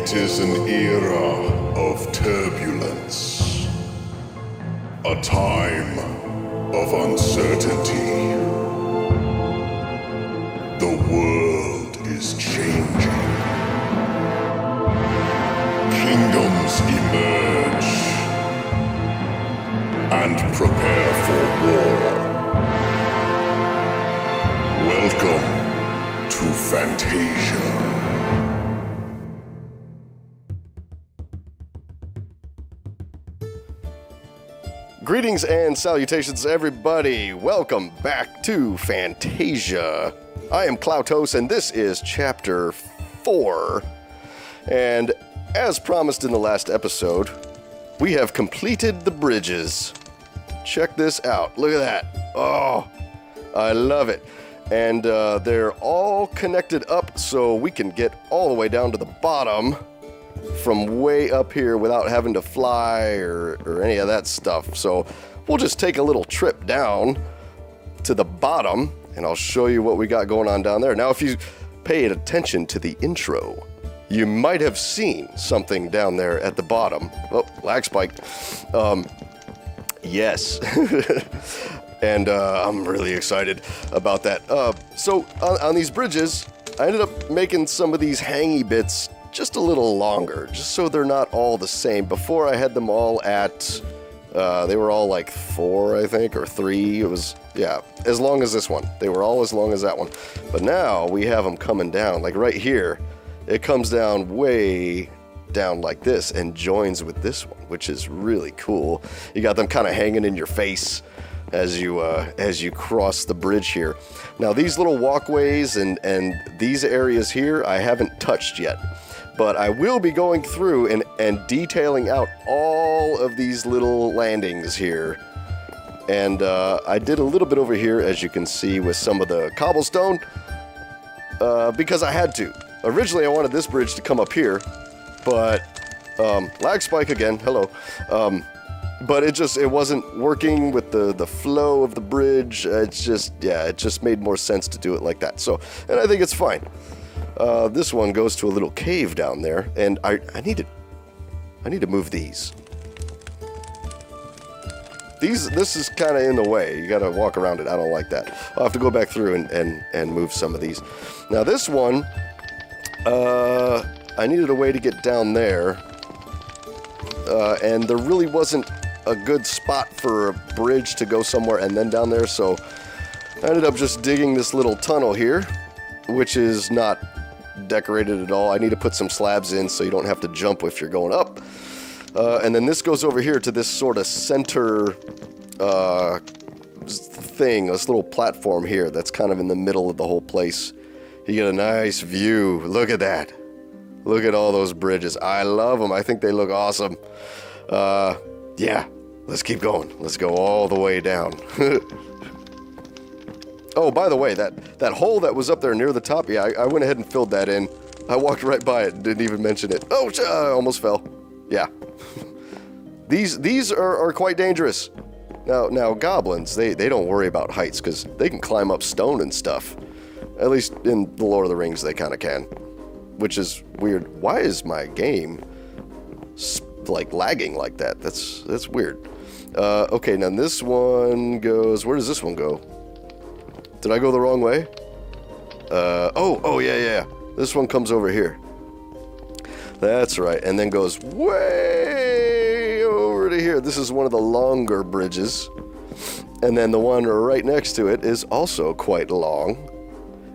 It is an era of turbulence, a time of uncertainty. The world is changing. Kingdoms emerge and prepare for war. Welcome to Fantasia. Greetings and salutations, everybody. Welcome back to Fantasia. I am Klautos, and this is Chapter 4. And as promised in the last episode, we have completed the bridges. Check this out. Look at that. Oh, I love it. And they're all connected up so we can get all the way down to the bottom from way up here without having to fly or any of that stuff. So we'll just take a little trip down to the bottom and I'll show you what we got going on down there. Now, if you paid attention to the intro, you might have seen something down there at the bottom. Oh, lag spike. Yes. And I'm really excited about that. So on these bridges, I ended up making some of these hangy bits just a little longer, just so they're not all the same. Before I had them all at, they were all like 4, I think, or 3. It was, yeah, as long as this one. They were all as long as that one. But now we have them coming down, like right here. It comes down way down like this and joins with this one, which is really cool. You got them kind of hanging in your face as you cross the bridge here. Now these little walkways and these areas here I haven't touched yet, but I will be going through and detailing out all of these little landings here. And I did a little bit over here, as you can see, with some of the cobblestone, because I had to. Originally I wanted this bridge to come up here, but lag spike again, hello. But it wasn't working with the flow of the bridge. It just made more sense to do it like that. So, and I think it's fine. This one goes to a little cave down there, and I need to move these. This is kind of in the way. You got to walk around it. I don't like that. I'll have to go back through and move some of these. Now this one, I needed a way to get down there, and there really wasn't a good spot for a bridge to go somewhere and then down there, so I ended up just digging this little tunnel here, which is not decorated at all. I need to put some slabs in so you don't have to jump if you're going up. And then this goes over here to this sort of center thing, this little platform here that's kind of in the middle of the whole place. You get a nice view. Look at that. Look at all those bridges. I love them. I think they look awesome. Yeah, let's keep going. Let's go all the way down. Oh, by the way, that hole that was up there near the top, yeah, I went ahead and filled that in. I walked right by it and didn't even mention it. Oh, I almost fell. Yeah. These are quite dangerous. Now goblins, they don't worry about heights because they can climb up stone and stuff. At least in the Lord of the Rings, they kind of can. Which is weird. Why is my game like lagging like that? That's weird. Okay, now this one goes. Where does this one go? Did I go the wrong way? Oh yeah. This one comes over here. That's right, and then goes way over to here. This is one of the longer bridges, and then the one right next to it is also quite long.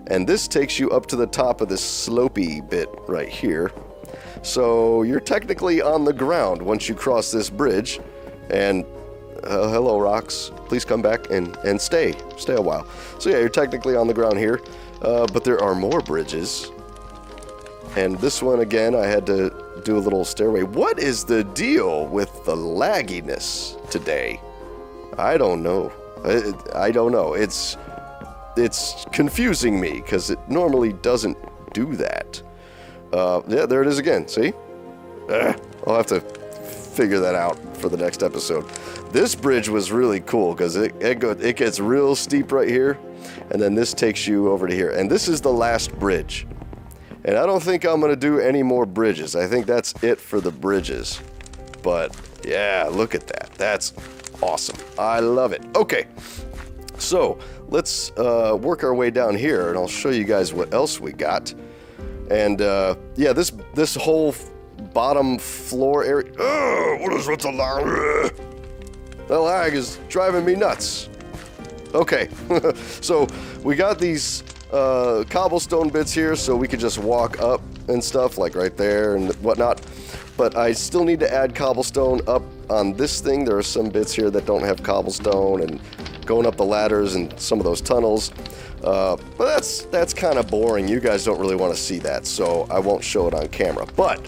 And this takes you up to the top of this slopey bit right here. So you're technically on the ground once you cross this bridge. And hello, rocks. Please come back and stay a while. So yeah, you're technically on the ground here. But there are more bridges. And this one, again, I had to do a little stairway. What is the deal with the lagginess today? I don't know. I don't know. It's confusing me because it normally doesn't do that. Yeah, there it is again. See? I'll have to figure that out for the next episode. This bridge was really cool because it gets real steep right here, and then this takes you over to here. And this is the last bridge. And I don't think I'm going to do any more bridges. I think that's it for the bridges. But, yeah, look at that. That's awesome. I love it. Okay, so let's work our way down here, and I'll show you guys what else we got. And, yeah, this whole bottom floor area... what is with the lag? The lag is driving me nuts. Okay, so we got these cobblestone bits here so we could just walk up and stuff, like right there and whatnot. But I still need to add cobblestone up on this thing. There are some bits here that don't have cobblestone, and going up the ladders and some of those tunnels. But that's kind of boring. You guys don't really want to see that, so I won't show it on camera. But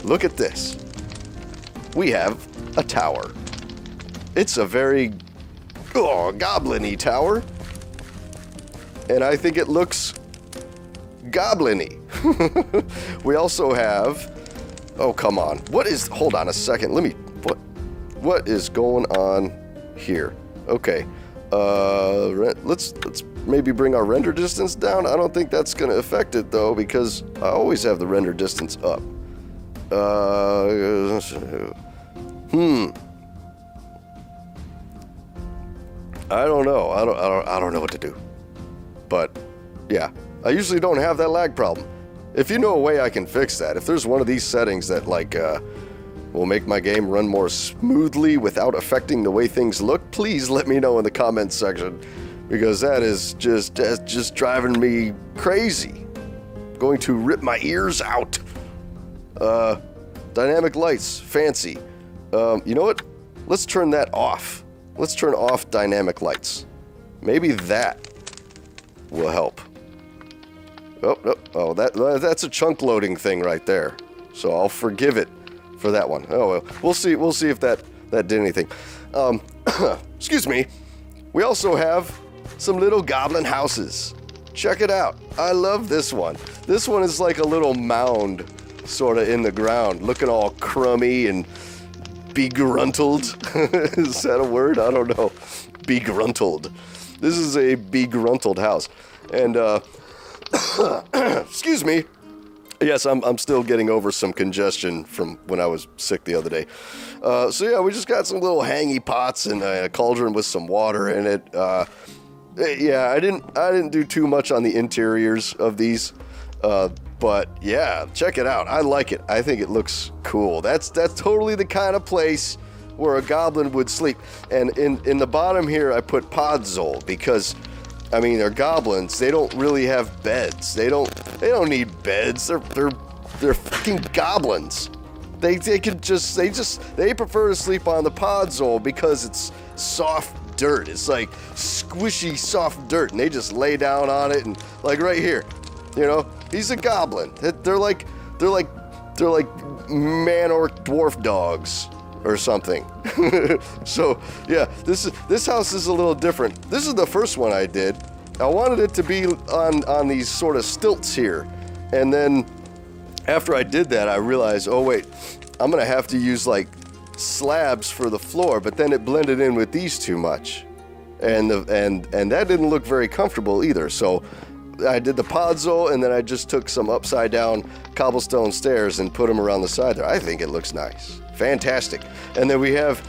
look at this. We have a tower. It's a very goblin-y tower. And I think it looks goblin-y. We also have... Oh, come on. Hold on a second. What is going on here? Okay. Let's maybe bring our render distance down. I don't think that's going to affect it, though, because I always have the render distance up. I don't know. I don't know what to do. But, yeah. I usually don't have that lag problem. If you know a way I can fix that, if there's one of these settings that, like, will make my game run more smoothly without affecting the way things look, please let me know in the comments section. Because that is just driving me crazy. Going to rip my ears out. Dynamic lights. Fancy. You know what? Let's turn that off. Let's turn off dynamic lights. Maybe that will help. Oh, that's a chunk loading thing right there. So I'll forgive it for that one. Oh well, we'll see if that did anything. Excuse me. We also have some little goblin houses. Check it out. I love this one. This one is like a little mound, sort of in the ground, looking all crummy and begruntled. Is that a word? I don't know. Begruntled. This is a begruntled house, and excuse me. Yes, I'm still getting over some congestion from when I was sick the other day. So yeah, we just got some little hangy pots and a cauldron with some water in it. Yeah, I didn't do too much on the interiors of these, but yeah, check it out. I like it. I think it looks cool. That's totally the kind of place where a goblin would sleep. And in the bottom here, I put podzol because, I mean, they're goblins. They don't really have beds. They don't need beds. They're fucking goblins. They prefer to sleep on the podzol because it's soft dirt. It's like squishy soft dirt, and they just lay down on it, and like right here, you know, he's a goblin. They're like man orc dwarf dogs or something. So yeah, this house is a little different. This is the first one I did. I wanted it to be on these sort of stilts here, and then after I did that, I realized, oh wait, I'm gonna have to use like slabs for the floor, but then it blended in with these too much, and that didn't look very comfortable either. So I did the podzol, and then I just took some upside down cobblestone stairs and put them around the side there. I think it looks nice. Fantastic. And then we have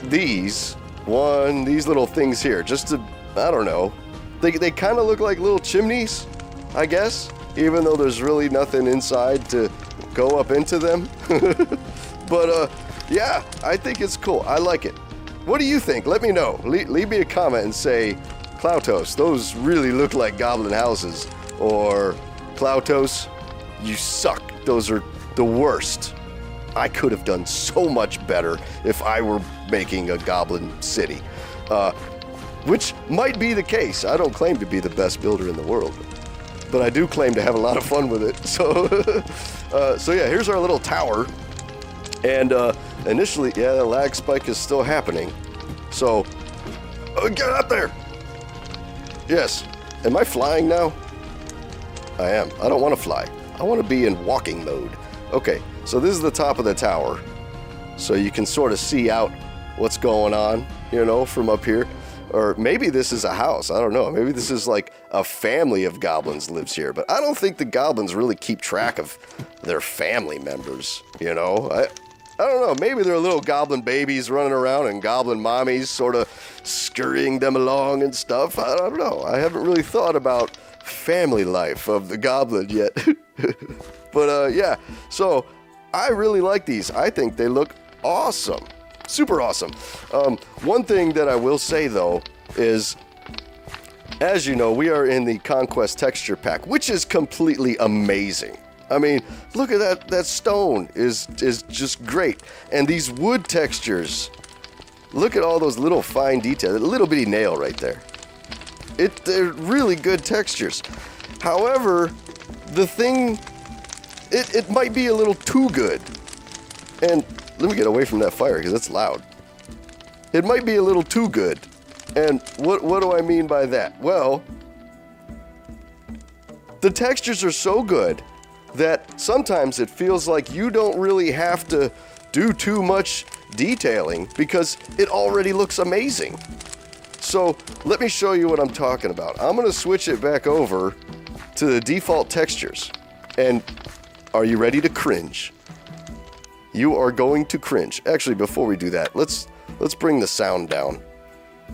these little things here, just to, I don't know, they kind of look like little chimneys, I guess, even though there's really nothing inside to go up into them. But yeah, I think it's cool. I like it. What do you think? Let me know. Leave me a comment and say, Klautos, those really look like goblin houses. Or, Klautos, you suck. Those are the worst. I could have done so much better if I were making a goblin city. Which might be the case. I don't claim to be the best builder in the world, but I do claim to have a lot of fun with it. So, so yeah, here's our little tower. And initially, yeah, the lag spike is still happening. So, get out there! Yes. Am I flying now? I am. I don't want to fly. I want to be in walking mode. Okay, so this is the top of the tower. So you can sort of see out what's going on, you know, from up here. Or maybe this is a house. I don't know. Maybe this is like a family of goblins lives here. But I don't think the goblins really keep track of their family members, you know? I don't know. Maybe they're little goblin babies running around and goblin mommies sort of scurrying them along and stuff. I don't know. I haven't really thought about family life of the goblin yet. But yeah, so I really like these. I think they look awesome. Super awesome. One thing that I will say, though, is, as you know, we are in the Conquest texture pack, which is completely amazing. I mean, look at that. That stone is just great. And these wood textures, look at all those little fine details. A little bitty nail right there. They're really good textures. However, the thing, it might be a little too good. And let me get away from that fire because it's loud. It might be a little too good. And what do I mean by that? Well, the textures are so good that sometimes it feels like you don't really have to do too much detailing because it already looks amazing. So let me show you what I'm talking about. I'm going to switch it back over to the default textures. And are you ready to cringe? You are going to cringe. Actually, before we do that, let's bring the sound down.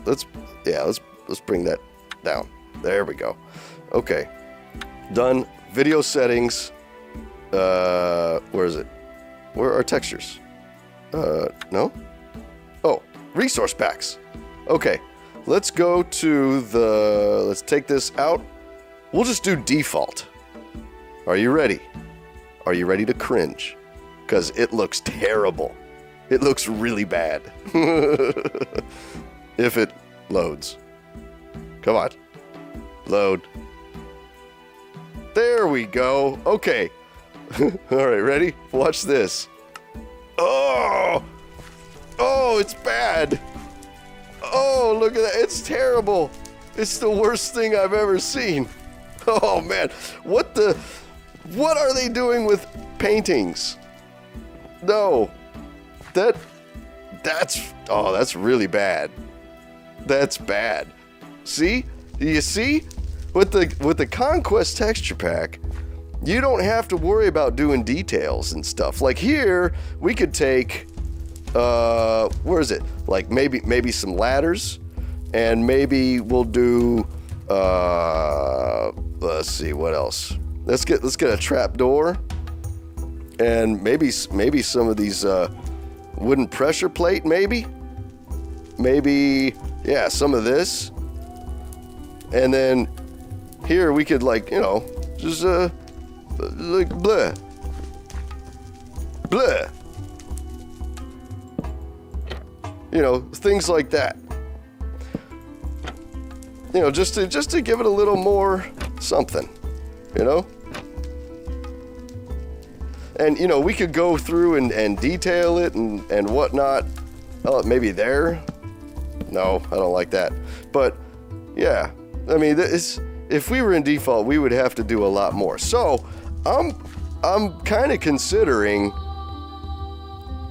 Let's bring that down. There we go. Okay. Done. Video settings. Where is it? Where are textures? No? Oh, resource packs. Okay. Let's go to let's take this out. We'll just do default. Are you ready? Are you ready to cringe? Because it looks terrible. It looks really bad. If it loads. Come on. Load. There we go. Okay. All right, ready? Watch this. Oh! Oh, it's bad. Oh, look at that. It's terrible. It's the worst thing I've ever seen. Oh, man. What are they doing with paintings? No, that's really bad. That's bad. See? You see? With the Conquest texture pack, you don't have to worry about doing details and stuff. Like here, we could take, where is it? Like maybe some ladders, and maybe we'll do, let's see, what else? Let's get a trap door. And maybe some of these wooden pressure plate, maybe, yeah, some of this. And then here we could, like, you know, just like blah, you know, things like that. You know, just to give it a little more something, you know. And, you know, we could go through and detail it and whatnot. Oh, maybe there? No, I don't like that. But, yeah, I mean, if we were in default, we would have to do a lot more. So, I'm kind of considering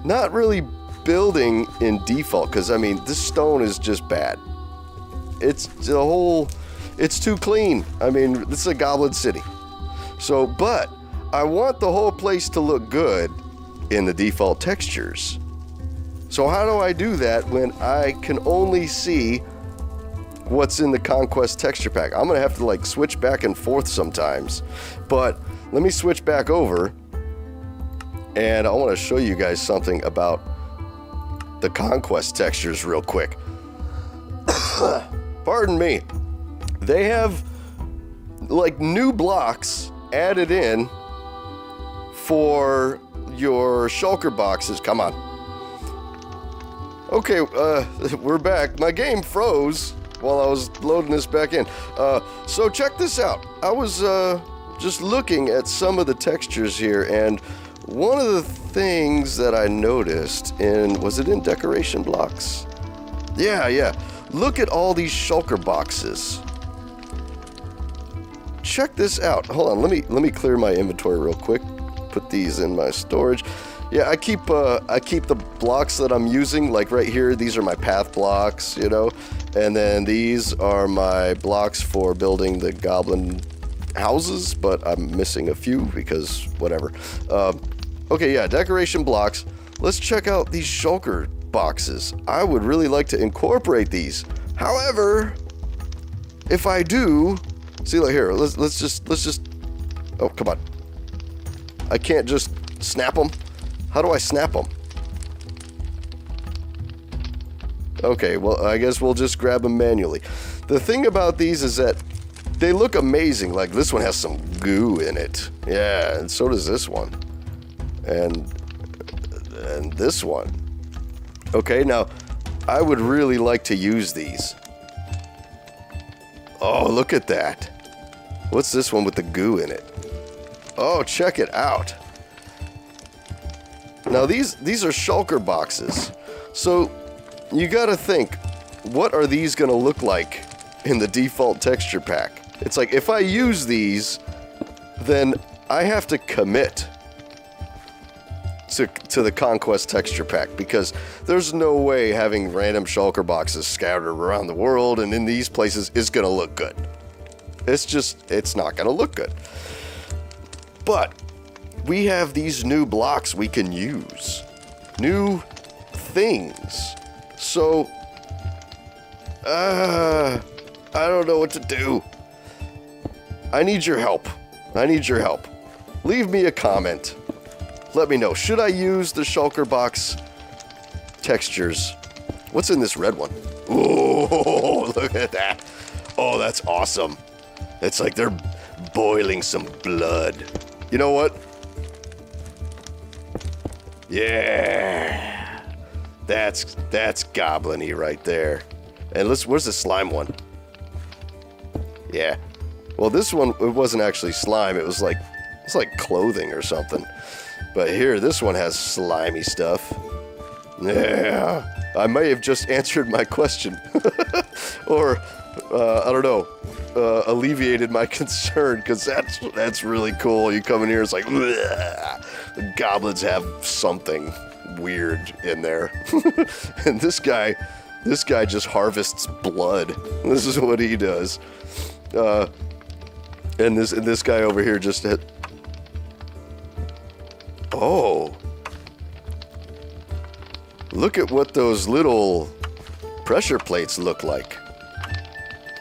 not really building in default, because, I mean, this stone is just bad. It's too clean. I mean, this is a goblin city. So, but I want the whole place to look good in the default textures. So how do I do that when I can only see what's in the Conquest texture pack? I'm gonna have to like switch back and forth sometimes, but let me switch back over and I want to show you guys something about the Conquest textures real quick. Pardon me. They have like new blocks added in for your shulker boxes. Come on. Okay, we're back. My game froze while I was loading this back in. So check this out. I was just looking at some of the textures here, and one of the things that I noticed was it in decoration blocks? Yeah. Look at all these shulker boxes. Check this out. Hold on, let me clear my inventory real quick. Put these in my storage. Yeah, I keep the blocks that I'm using, like right here, these are my path blocks, you know, and then these are my blocks for building the goblin houses, but I'm missing a few because whatever. Okay, yeah, decoration blocks. Let's check out these shulker boxes. I would really like to incorporate these. However, if I do, see, like here, let's just, oh, come on. I can't just snap them. How do I snap them? Okay, well, I guess we'll just grab them manually. The thing about these is that they look amazing. Like, this one has some goo in it. Yeah, and so does this one. And this one. Okay, now, I would really like to use these. Oh, look at that. What's this one with the goo in it? Oh, check it out. Now, these are shulker boxes. So, you gotta think, what are these gonna look like in the default texture pack? It's like, if I use these, then I have to commit to the conquest texture pack, because there's no way having random shulker boxes scattered around the world and in these places is gonna look good. It's not gonna look good. But we have these new blocks we can use. New things. So, I don't know what to do. I need your help. Leave me a comment. Let me know. Should I use the shulker box textures? What's in this red one? Oh, look at that. Oh, that's awesome. It's like they're boiling some blood. You know what? Yeah. That's goblin-y right there. And where's the slime one? Yeah. Well, this one, it wasn't actually slime. It's like clothing or something. But here, this one has slimy stuff. Yeah. I may have just answered my question. Or, I don't know, alleviated my concern, because that's really cool. You come in here, it's like, bleh. The goblins have something weird in there. And this guy just harvests blood. This is what he does. And this guy over here just hit. Oh. Look at what those little pressure plates look like.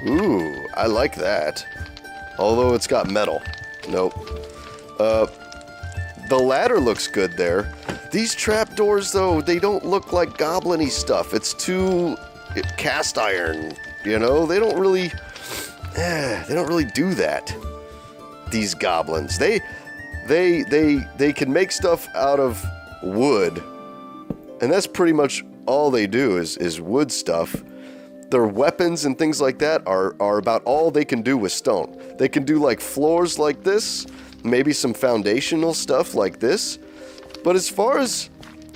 Ooh, I like that. Although it's got metal. Nope. The ladder looks good there. These trapdoors, though, they don't look like goblin-y stuff. It's too cast iron, you know? They don't really do that. These goblins. They can make stuff out of wood. And that's pretty much all they do is wood stuff. Their weapons and things like that are about all they can do with stone. They can do like floors like this, maybe some foundational stuff like this. But as far as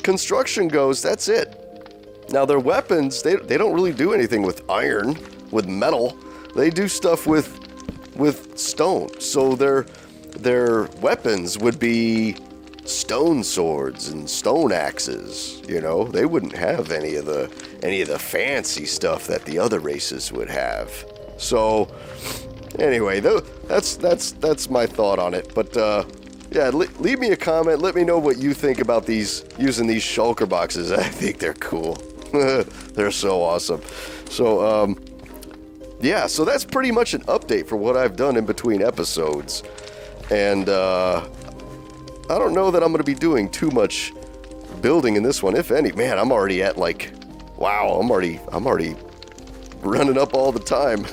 construction goes, that's it. Now their weapons, they don't really do anything with iron, with metal. They do stuff with stone. So their weapons would be stone swords and stone axes, you know. They wouldn't have any of the fancy stuff that the other races would have. So anyway, that's my thought on it. But yeah, leave me a comment. Let me know what you think about using these shulker boxes. I think they're cool. They're so awesome. So yeah, so that's pretty much an update for what I've done in between episodes. And I don't know that I'm going to be doing too much building in this one, if any. Man, I'm already at like, wow, I'm already running up all the time.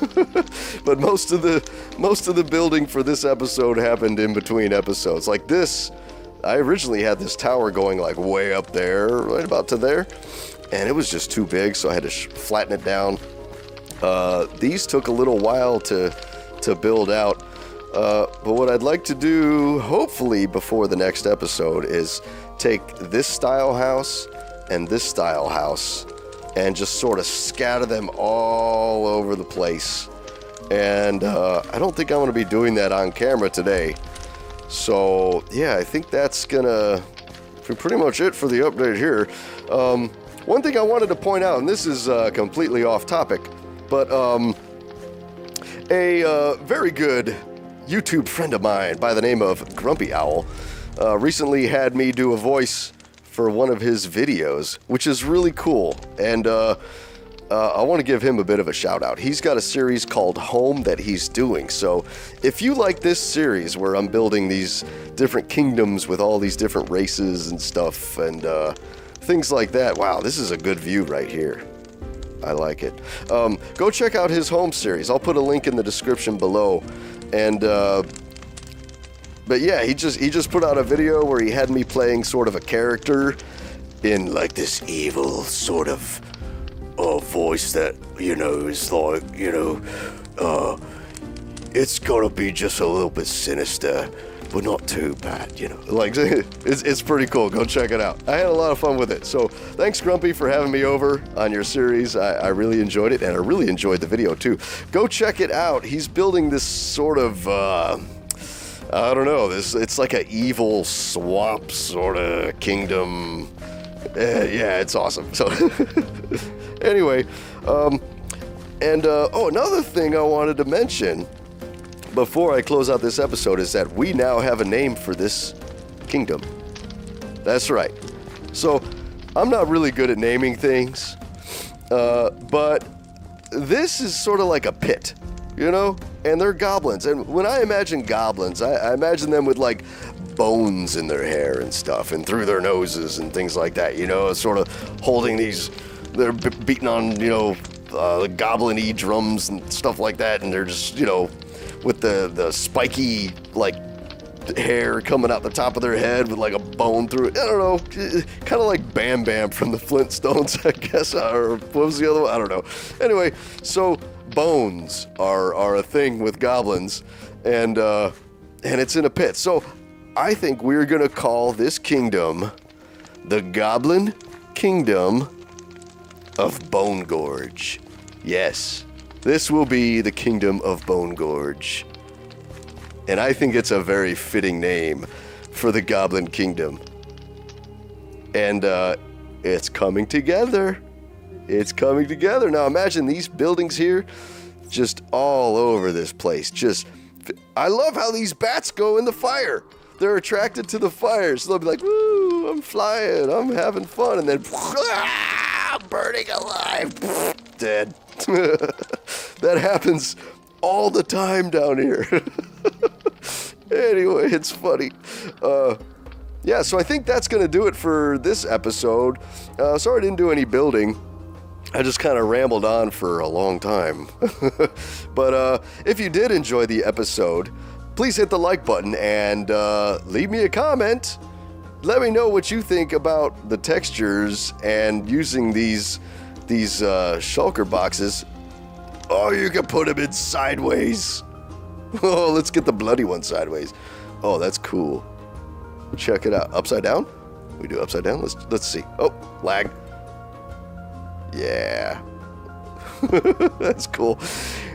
But most of the building for this episode happened in between episodes. Like this, I originally had this tower going like way up there, right about to there, and it was just too big, so I had to flatten it down. These took a little while to build out. But what I'd like to do, hopefully before the next episode, is take this style house and this style house and just sort of scatter them all over the place. And I don't think I'm going to be doing that on camera today. So yeah, I think that's gonna pretty much it for the update here. One thing I wanted to point out, and this is completely off topic, but a very good YouTube friend of mine by the name of Grumpy Owl recently had me do a voice for one of his videos, which is really cool, and I want to give him a bit of a shout out. He's got a series called Home that he's doing, so if you like this series where I'm building these different kingdoms with all these different races and stuff and things like that, wow, this is a good view right here. I like it. Go check out his Home series. I'll put a link in the description below. And but yeah, he just put out a video where he had me playing sort of a character in like this evil sort of voice that, you know, is like, you know, it's gonna be just a little bit sinister, but not too bad, you know. Like, it's pretty cool. Go check it out. I had a lot of fun with it. So thanks, Grumpy, for having me over on your series. I really enjoyed it, and I really enjoyed the video too. Go check it out. He's building this sort of I don't know, it's like an evil swamp sort of kingdom. Yeah, it's awesome. So anyway, another thing I wanted to mention before I close out this episode is that we now have a name for this kingdom. That's right. So I'm not really good at naming things, but this is sort of like a pit, you know? And they're goblins. And when I imagine goblins, I imagine them with like bones in their hair and stuff and through their noses and things like that, you know, sort of holding these, they're beating on, you know, goblin-y drums and stuff like that. And they're just, you know, with the spiky, like, hair coming out the top of their head with like a bone through it. I don't know, kind of like Bam Bam from the Flintstones, I guess, or what was the other one? I don't know. Anyway, so bones are a thing with goblins, and it's in a pit. So I think we're gonna call this kingdom the Goblin Kingdom of Bone Gorge. Yes, this will be the Kingdom of Bone Gorge. And I think it's a very fitting name for the Goblin Kingdom. And it's coming together. It's coming together. Now imagine these buildings here, just all over this place. I love how these bats go in the fire. They're attracted to the fire. So they'll be like, woo, I'm flying, I'm having fun. And then, burning alive, dead. That happens all the time down here. Anyway, it's funny. Yeah, so I think that's going to do it for this episode. Sorry I didn't do any building. I just kind of rambled on for a long time. But if you did enjoy the episode, please hit the like button and leave me a comment. Let me know what you think about the textures and using these shulker boxes. Oh, you can put them in sideways. Oh, let's get the bloody one sideways. Oh, that's cool. Check it out. Upside down? We do upside down? Let's see. Oh, lag. Yeah. That's cool.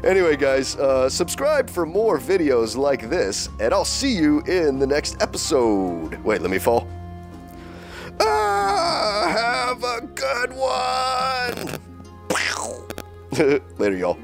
Anyway, guys, subscribe for more videos like this, and I'll see you in the next episode. Wait, let me fall. Have a good one. Later, y'all.